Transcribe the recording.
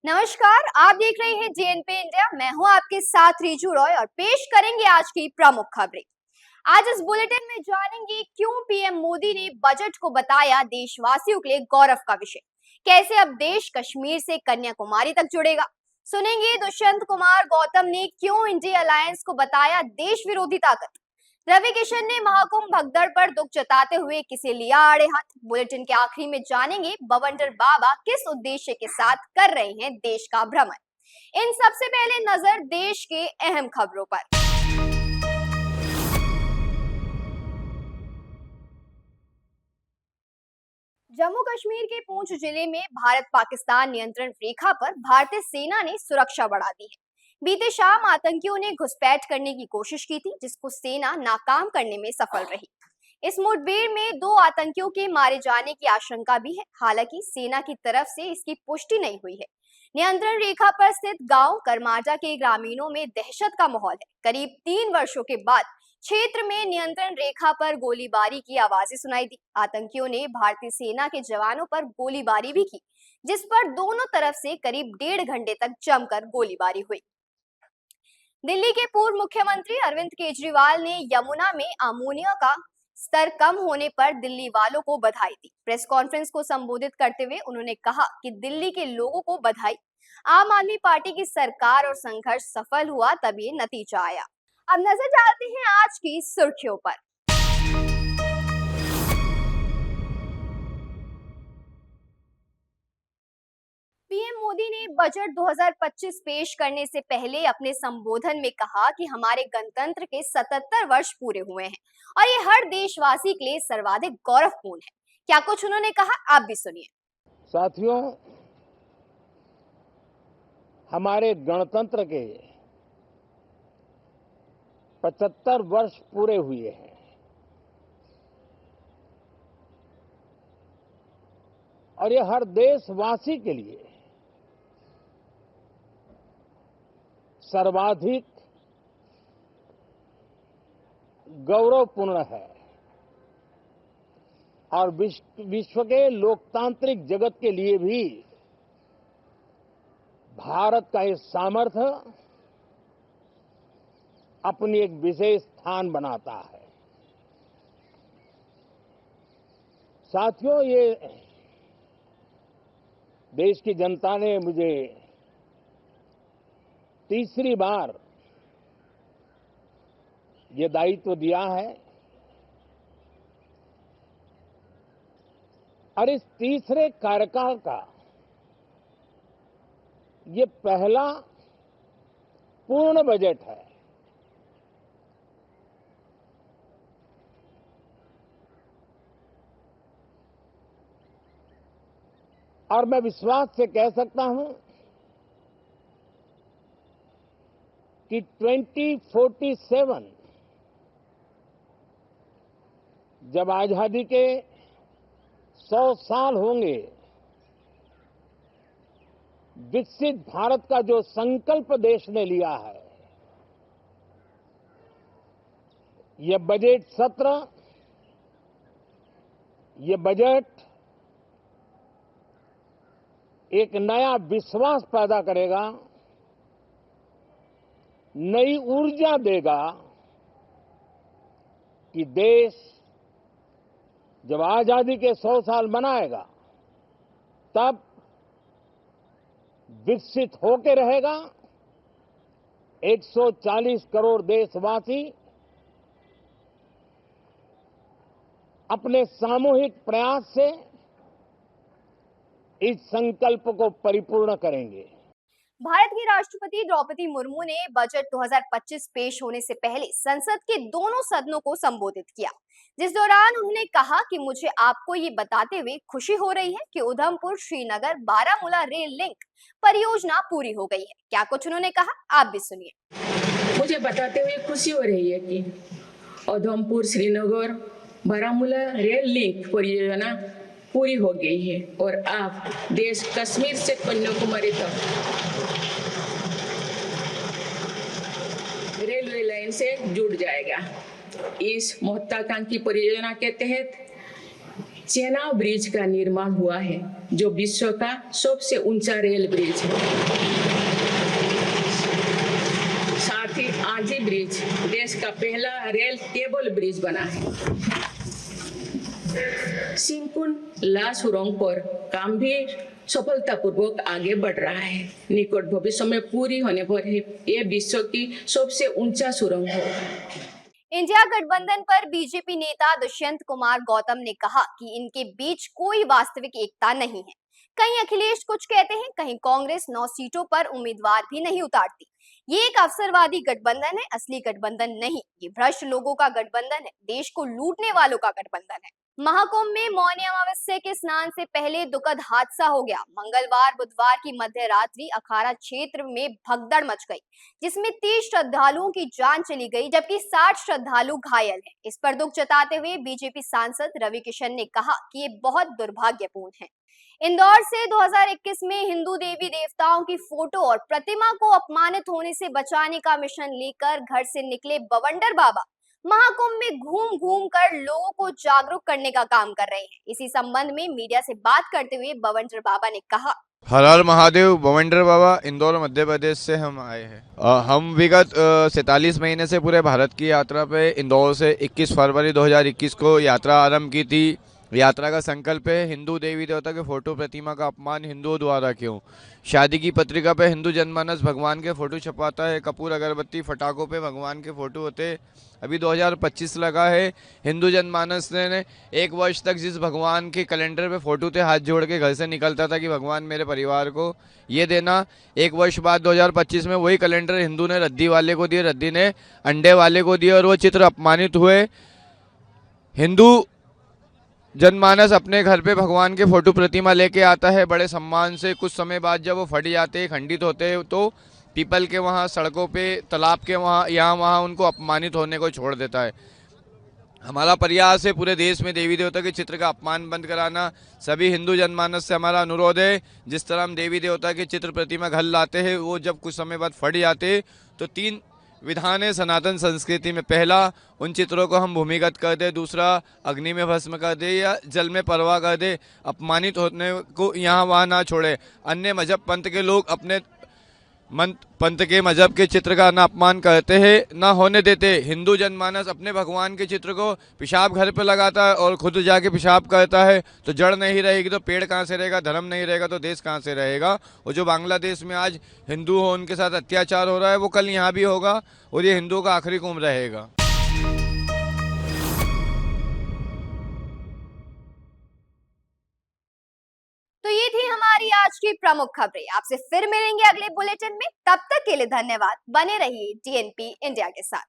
नमस्कार, आप देख रहे हैं जेएनपी इंडिया। मैं हूं आपके साथ रिजू रॉय और पेश करेंगे आज की प्रमुख खबरें। आज इस बुलेटिन में जानेंगे क्यों पीएम मोदी ने बजट को बताया देशवासियों के लिए गौरव का विषय। कैसे अब देश कश्मीर से कन्याकुमारी तक जुड़ेगा। सुनेंगे दुष्यंत कुमार गौतम ने क्यों इंडिया अलायंस को बताया देश विरोधी ताकत। रवि किशन ने महाकुंभ भगदड़ पर दुख जताते हुए किसे लिया आड़े हाथ। बुलेटिन के आखिरी में जानेंगे बवंडर बाबा किस उद्देश्य के साथ कर रहे हैं देश का भ्रमण। इन सबसे पहले नजर देश के अहम खबरों पर। जम्मू कश्मीर के पूंछ जिले में भारत पाकिस्तान नियंत्रण रेखा पर भारतीय सेना ने सुरक्षा बढ़ा दी है। बीते शाम आतंकियों ने घुसपैठ करने की कोशिश की थी, जिसको सेना नाकाम करने में सफल रही। इस मुठभेड़ में 2 आतंकियों के मारे जाने की आशंका भी है। हालांकि सेना की तरफ से इसकी पुष्टि नहीं हुई है। नियंत्रण रेखा पर स्थित गांव करमाटा के ग्रामीणों में दहशत का माहौल है। करीब 3 वर्षों के बाद क्षेत्र में नियंत्रण रेखा पर गोलीबारी की आवाजें सुनाई दी। आतंकियों ने भारतीय सेना के जवानों पर गोलीबारी भी की, जिस पर दोनों तरफ से करीब 1.5 घंटे तक जमकर गोलीबारी हुई। दिल्ली के पूर्व मुख्यमंत्री अरविंद केजरीवाल ने यमुना में अमोनिया का स्तर कम होने पर दिल्ली वालों को बधाई दी। प्रेस कॉन्फ्रेंस को संबोधित करते हुए उन्होंने कहा कि दिल्ली के लोगों को बधाई। आम आदमी पार्टी की सरकार और संघर्ष सफल हुआ, तब ये नतीजा आया। अब नजर डालते हैं आज की सुर्खियों पर। पीएम मोदी ने बजट 2025 पेश करने से पहले अपने संबोधन में कहा कि हमारे गणतंत्र के 77 वर्ष पूरे हुए हैं और ये हर देशवासी के लिए सर्वाधिक गौरवपूर्ण है। क्या कुछ उन्होंने कहा, आप भी सुनिए। साथियों, हमारे गणतंत्र के 75 वर्ष पूरे हुए हैं और ये हर देशवासी के लिए सर्वाधिक गौरवपूर्ण है और विश्व के लोकतांत्रिक जगत के लिए भी भारत का ये सामर्थ्य अपनी एक विशेष स्थान बनाता है। साथियों, ये देश की जनता ने मुझे तीसरी बार ये दायित्व दिया है और इस तीसरे कार्यकाल का ये पहला पूर्ण बजट है। और मैं विश्वास से कह सकता हूं कि 2047 जब आजादी के 100 साल होंगे, विकसित भारत का जो संकल्प देश ने लिया है, यह बजट सत्र, यह बजट एक नया विश्वास पैदा करेगा, नई ऊर्जा देगा कि देश जब आजादी के 100 साल मनाएगा तब विकसित होकर रहेगा। 140 करोड़ देशवासी अपने सामूहिक प्रयास से इस संकल्प को परिपूर्ण करेंगे। भारत की राष्ट्रपति द्रौपदी मुर्मू ने बजट 2025 पेश होने से पहले संसद के दोनों सदनों को संबोधित किया, जिस दौरान उन्होंने कहा कि मुझे आपको ये बताते हुए खुशी हो रही है कि उधमपुर श्रीनगर बारामूला रेल लिंक परियोजना पूरी हो गई है। क्या कुछ उन्होंने कहा, आप भी सुनिए। मुझे बताते हुए खुशी हो रही है कि उधमपुर श्रीनगर बारामूला रेल लिंक परियोजना पूरी हो गई है और अब देश कश्मीर से कन्याकुमारी तक रेलवे लाइन से जुड़ जाएगा। इस महत्वाकांक्षी परियोजना के तहत चेनाब ब्रिज का निर्माण हुआ है, जो विश्व का सबसे ऊंचा रेल ब्रिज है। साथ ही आजी ब्रिज देश का पहला रेल केबल ब्रिज बना है। सिंकुन ला सुरंग पर काम भी सफलतापूर्वक आगे बढ़ रहा है। निकट भविष्य में पूरी होने पर यह विश्व की सबसे ऊंचा सुरंग होगा। इंडिया गठबंधन पर बीजेपी नेता दुष्यंत कुमार गौतम ने कहा कि इनके बीच कोई वास्तविक एकता नहीं है। कहीं अखिलेश कुछ कहते हैं, कहीं कांग्रेस 9 सीटों पर उम्मीदवार भी नहीं उतारती। ये एक अवसरवादी गठबंधन है, असली गठबंधन नहीं। ये भ्रष्ट लोगों का गठबंधन है, देश को लूटने वालों का गठबंधन है। महाकुंभ में मौनी अमावस्या के स्नान से पहले दुखद हादसा हो गया। मंगलवार बुधवार की मध्य रात्रि अखाड़ा क्षेत्र में भगदड़ मच गई, जिसमें 30 श्रद्धालुओं की जान चली गई, जबकि 60 श्रद्धालु घायल हैं। इस पर दुख जताते हुए बीजेपी सांसद रवि किशन ने कहा कि ये बहुत दुर्भाग्यपूर्ण है। इंदौर से 2021 में हिंदू देवी देवताओं की फोटो और प्रतिमा को अपमानित होने से बचाने का मिशन लेकर घर से निकले बवंडर बाबा महाकुंभ में घूम घूम कर लोगों को जागरूक करने का काम कर रहे हैं। इसी संबंध में मीडिया से बात करते हुए बवंडर बाबा ने कहा, हर हर महादेव। बवंडर बाबा, इंदौर मध्य प्रदेश से हम आए हैं। हम विगत 47 महीने से पूरे भारत की यात्रा पे इंदौर से 21 फरवरी 2021 को यात्रा आरंभ की थी। यात्रा का संकल्प है हिंदू देवी देवता के फोटो प्रतिमा का अपमान हिंदुओं द्वारा क्यों। शादी की पत्रिका पे हिंदू जनमानस भगवान के फोटो छपाता है, कपूर अगरबत्ती फटाकों पे भगवान के फोटो होते। अभी 2025 लगा है, हिंदू जनमानस ने 1 वर्ष तक जिस भगवान के कैलेंडर पे फोटो थे हाथ जोड़ के घर से निकलता था कि भगवान मेरे परिवार को ये देना, 1 वर्ष बाद 2025 में वही कैलेंडर हिंदू ने रद्दी वाले को दिए, रद्दी ने अंडे वाले को दिए और वो चित्र अपमानित हुए। हिंदू जनमानस अपने घर पे भगवान के फोटो प्रतिमा लेके आता है बड़े सम्मान से। कुछ समय बाद जब वो फट जाते, खंडित होते, तो पीपल के वहाँ, सड़कों पे, तालाब के वहाँ, यहाँ वहाँ उनको अपमानित होने को छोड़ देता है। हमारा प्रयास है पूरे देश में देवी देवता के चित्र का अपमान बंद कराना। सभी हिंदू जनमानस से हमारा अनुरोध है, जिस तरह हम देवी देवता के चित्र प्रतिमा घर लाते हैं, वो जब कुछ समय बाद फट जाते तो 3 विधान है सनातन संस्कृति में। पहला, उन चित्रों को हम भूमिगत कर दे। दूसरा, अग्नि में भस्म कर दे या जल में परवाह कर दे। अपमानित होने को यहाँ वहाँ ना छोड़े। अन्य मजहब पंथ के लोग अपने पंथ के मजहब के चित्र का ना अपमान करते हैं ना होने देते। हिंदू जनमानस अपने भगवान के चित्र को पेशाब घर पे लगाता है और खुद जाके पेशाब करता है। तो जड़ नहीं रहेगी तो पेड़ कहाँ से रहेगा, धर्म नहीं रहेगा तो देश कहाँ से रहेगा। और जो बांग्लादेश में आज हिंदू हो उनके साथ अत्याचार हो रहा है, वो कल यहाँ भी होगा और ये हिंदुओं का आखिरी कुंभ रहेगा। तो ये थी हमारी आज की प्रमुख खबरें। आपसे फिर मिलेंगे अगले बुलेटिन में। तब तक के लिए धन्यवाद। बने रहिए DNP इंडिया के साथ।